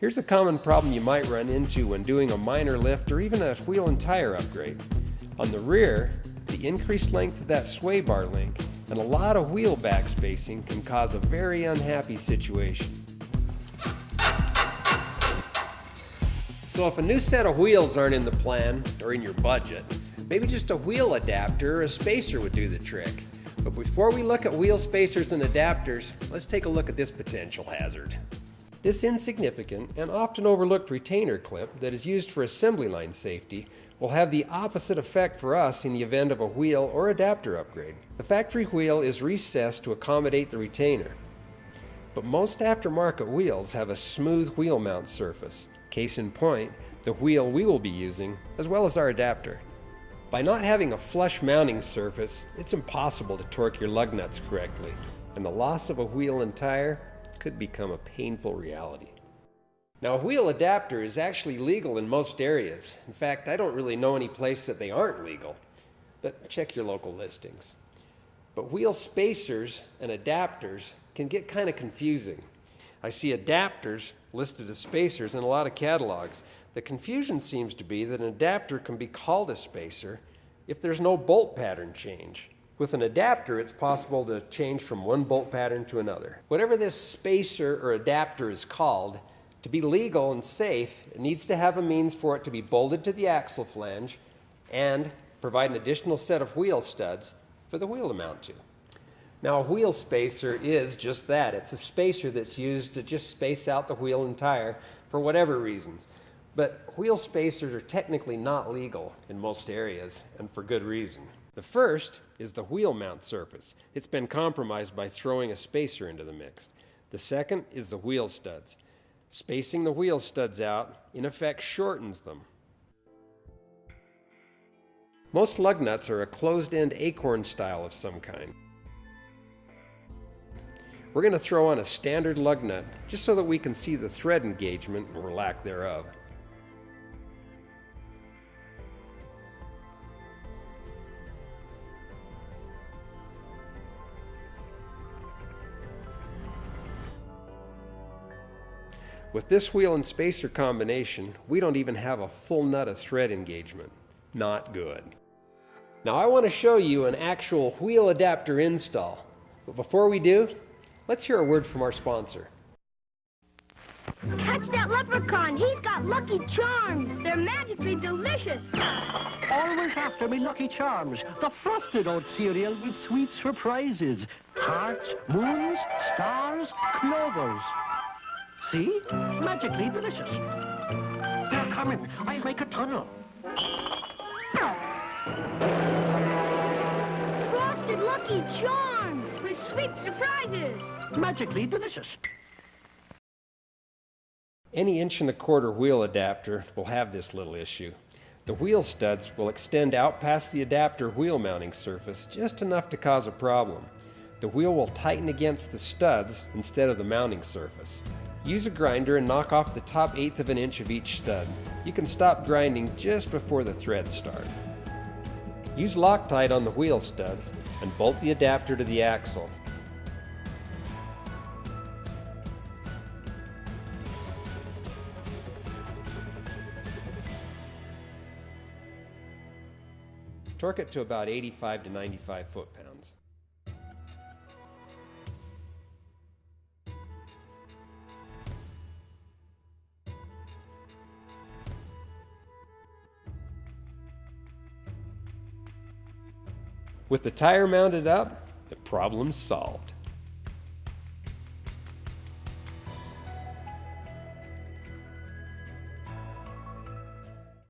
Here's a common problem you might run into when doing a minor lift or even a wheel and tire upgrade. On the rear, the increased length of that sway bar link and a lot of wheel back spacing can cause a very unhappy situation. So if a new set of wheels aren't in the plan or in your budget, maybe just a wheel adapter or a spacer would do the trick. But before we look at wheel spacers and adapters, let's take a look at this potential hazard. This insignificant and often overlooked retainer clip that is used for assembly line safety will have the opposite effect for us in the event of a wheel or adapter upgrade. The factory wheel is recessed to accommodate the retainer, but most aftermarket wheels have a smooth wheel mount surface. Case in point, the wheel we will be using, as well as our adapter. By not having a flush mounting surface, it's impossible to torque your lug nuts correctly, and the loss of a wheel and tire could become a painful reality. Now, a wheel adapter is actually legal in most areas. In fact, I don't really know any place that they aren't legal, but check your local listings. But wheel spacers and adapters can get kind of confusing. I see adapters listed as spacers in a lot of catalogs. The confusion seems to be that an adapter can be called a spacer if there's no bolt pattern change. With an adapter, it's possible to change from one bolt pattern to another. Whatever this spacer or adapter is called, to be legal and safe, it needs to have a means for it to be bolted to the axle flange and provide an additional set of wheel studs for the wheel to mount to. Now, a wheel spacer is just that. It's a spacer that's used to just space out the wheel and tire for whatever reasons. But wheel spacers are technically not legal in most areas, and for good reason. The first is the wheel mount surface. It's been compromised by throwing a spacer into the mix. The second is the wheel studs. Spacing the wheel studs out, in effect, shortens them. Most lug nuts are a closed-end acorn style of some kind. We're going to throw on a standard lug nut just so that we can see the thread engagement or lack thereof. With this wheel and spacer combination, we don't even have a full nut of thread engagement. Not good. Now I want to show you an actual wheel adapter install. But before we do, let's hear a word from our sponsor. Catch that leprechaun. He's got Lucky Charms. They're magically delicious. Always after me Lucky Charms, the frosted oat cereal with sweet surprises. Hearts, moons, stars, clovers. See? Magically delicious. They're coming. I'll make a tunnel. Frosted Lucky Charms with sweet surprises. Magically delicious. Any 1¼ wheel adapter will have this little issue. The wheel studs will extend out past the adapter wheel mounting surface just enough to cause a problem. The wheel will tighten against the studs instead of the mounting surface. Use a grinder and knock off the top 1/8 of an inch of each stud. You can stop grinding just before the threads start. Use Loctite on the wheel studs and bolt the adapter to the axle. Torque it to about 85 to 95 foot-pounds. With the tire mounted up, the problem's solved.